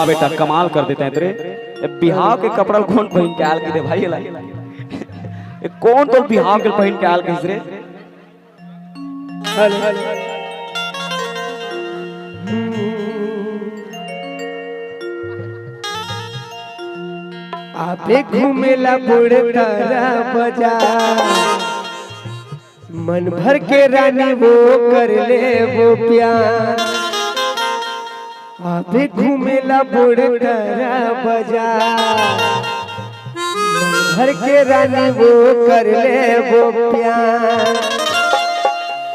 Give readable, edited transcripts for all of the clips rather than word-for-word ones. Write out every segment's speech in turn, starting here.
वाह बेटा कमाल कर देते हैं तेरे। बिहाव के कपड़ा कौन पहन के आल के दे भाई कौन तो बिहाव के पहन के आल के रे। आपे घूमेला बुढ़तारा बाजार, मन भर के रानी वो कर ले वो प्यार। आपे घूमेला बुढ़तारा बाजार, मन भर के रानी वो कर ले वो प्यार।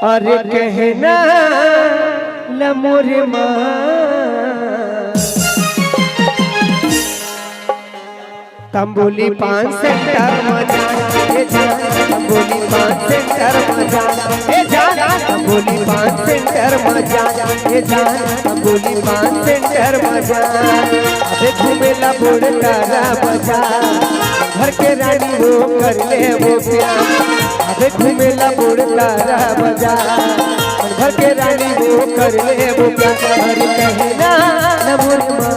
अरे कहना लमोरे माँ तंबोली 5 सेंटर मजा ए जान, तंबोली 5 सेंटर मजा ए जान, तंबोली 5 सेंटर मजा ए जान, तंबोली 5 सेंटर मजा। अबे घूमेला बुढ़तारा बाजार, घर के रानी वो कर ले वो प्यार। अबे घूमेला बुढ़तारा बाजार, घर के रानी वो कर ले वो प्यार। हरि कहना न मोर माँ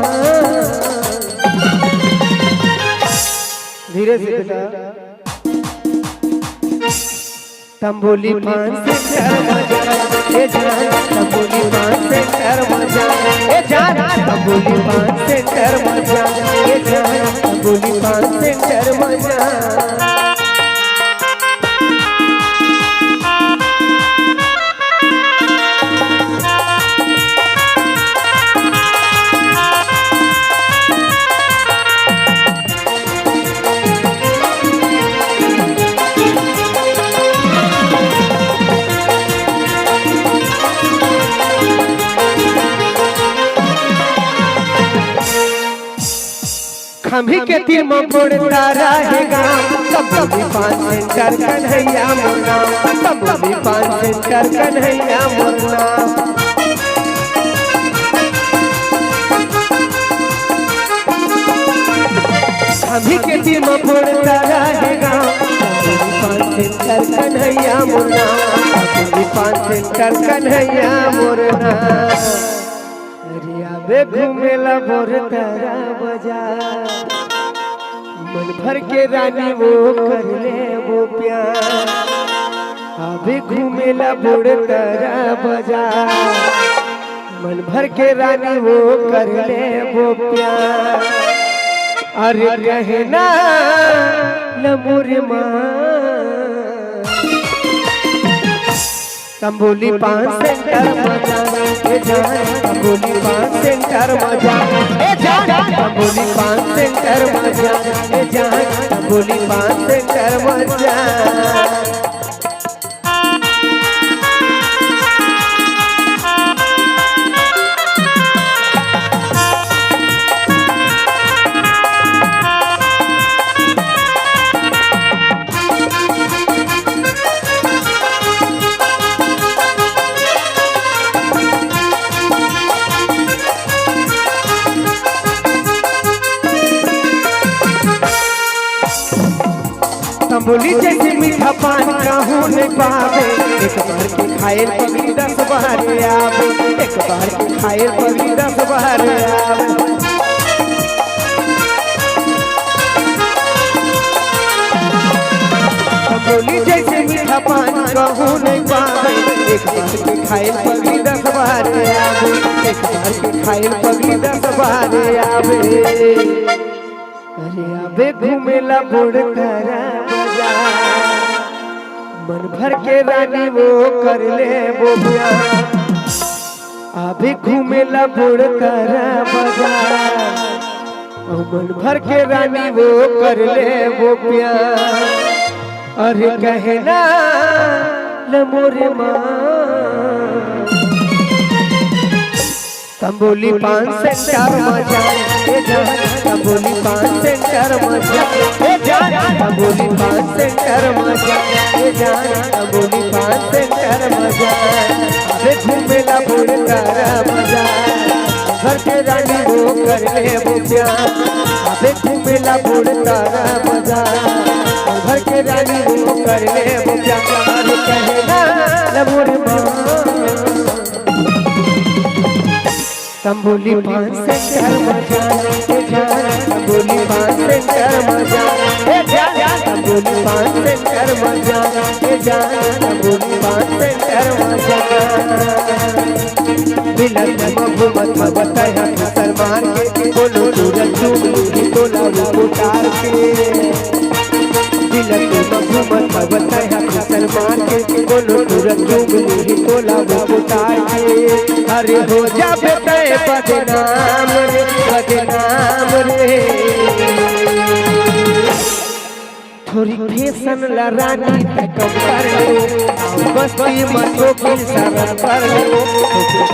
धीरे से तंबोली 5 सेंटर मजा ए जान, तंबोली 5 सेंटर मजा ए जान, तंबोली 5 सेंटर मजा ए जान, तंबोली 5 सेंटर मजा। खम्भी के तीर में बुढ़तारा है गाँव, तंबोली 5 सेंटर कन्हैया मोरना, तंबोली 5 सेंटर कन्हैया मोरना। खम्भी के तीर में बुढ़तारा है गाँव, तंबोली 5 सेंटर कन्हैया मोरना, तंबोली 5 सेंटर कन्हैया मोरना। अबे घूमेला बुढ़तारा बाजार, मन भर के रानी वो कर ले वो प्यार। अबे घूमेला बुढ़तारा बाजार, मन भर के रानी वो कर ले वो प्यार। अरे कहना लमोर माँ तंबोली 5 सेंटर मजा ए जान, तंबोली 5 सेंटर मजा ए जान, तंबोली 5 सेंटर मजा ए जान, तंबोली 5 सेंटर मजा। तंबोली जैसे मीठा पान कहूँ नहीं पावे, एक बार के खाए पगली 10 बार आवे, एक बार के खाए पगली 10 बार आवे। तंबोली जैसे मीठा पान कहूँ नहीं पावे, एक बार के खाए पगली 10 बार आवे, एक बार के खाए पगली 10 बार आवे। अरे अबे घूमेला बुढ़तारा बाजार, मन भर के रानी वो कर ले वो प्यार। अबे घूमेला बुढ़तारा बाजार, मन भर के रानी वो कर ले वो प्यार। अरे कहना लमोर माँ तंबोली 5 सेंटर मजा ए जान, तंबोली 5 सेंटर मजा ए जान, तंबोली 5 सेंटर मजा ए जान, तंबोली 5 सेंटर मजा। अबे घूमेला बुढ़तारा बाजार, घर के रानी वो कर ले वो प्यार। अबे घूमेला बुढ़तारा बाजार, घर के रानी वो कर ले वो प्यार। कहना लमोर माँ तंबोली पान सेंटर मजा ए जान तंबोली पान सेंटर मजा ए जान तंबोली पान सेंटर मजा ए जान तंबोली पान सेंटर मजा बिलल मगुमत बताया सलमान के बोलो सूरज चुगली तोला वो उतार के बिलल मगुमत बताया सलमान के बोलो सूरज चुगली तोला वो उतार के अरे हो जा बेटे बदनाम रे थोड़ी फैशन ला रानी कम कर लो बस्ती मतो की शरण कर लो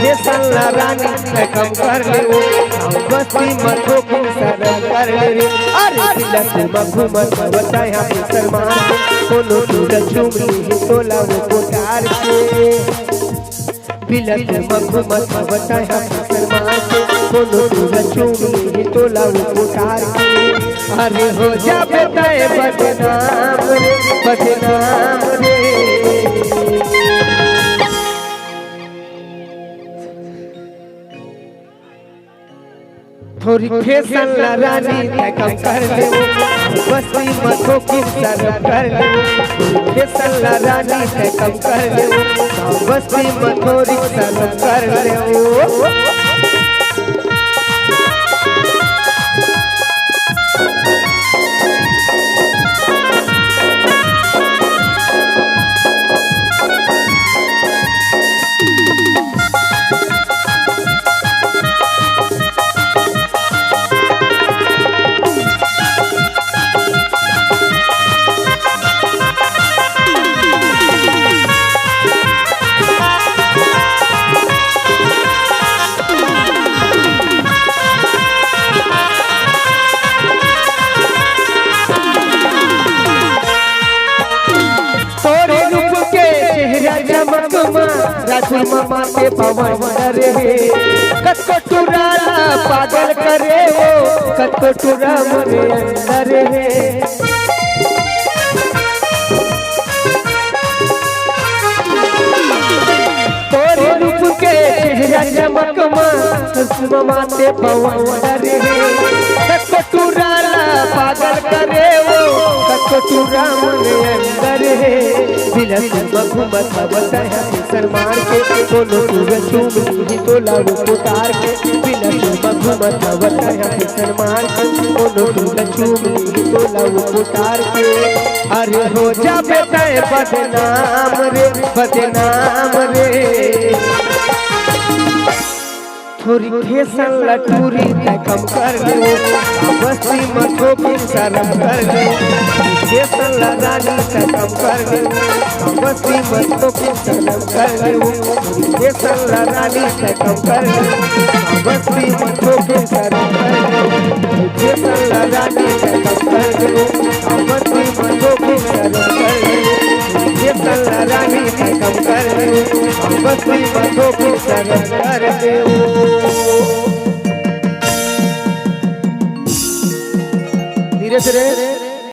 फैशन ला रानी कम कर लो बस्ती मतो की शरण कर लो अरे तिलक मघुमत बताया सलमान कोनो सूरज चुगली तोला वो उतार के बिलक मघुमत बताया सलमान कोनो सूरज चुगली तोला वो उतार के अरे हो जा बेटा बदनाम रे थोड़ी फैशन ला रानी कम कर ले बस्ती मतो की शरण कर ले फैशन ला रानी कम कर ले बस्ती मतो की शरण कर ले राजू मामा के पवन रे कतको टुराला पागल करे वो कतको टुरा मरे अंदर है तोरे रूप के चेहरा चमकमा मामा के पवन रे कतको टुराला पागल करे वो कतको टुरा मरे अंदर है बिलल मघुमत बताया सलमान के कोनो सूरज चुगली तोला वो उतार के बिलल मघुमत बताया सलमान के कोनो सूरज चुगली तोला वो उतार के अरे हो जा बेटा बदनाम रे थोड़ी फैशन लटूरी कम कर लो बस्ती मतो की शरण कर लो फैशन लगानी कम कर लो बस्ती मतो की शरण कर लो फैशन लगानी कम कर लो बस्ती मतो की शरण कर लो फैशन लगानी कम कर लो बस्ती मतो की शरण कर लो फैशन लगानी कम कर लो बस्ती मतो की शरण कर लो धीरे से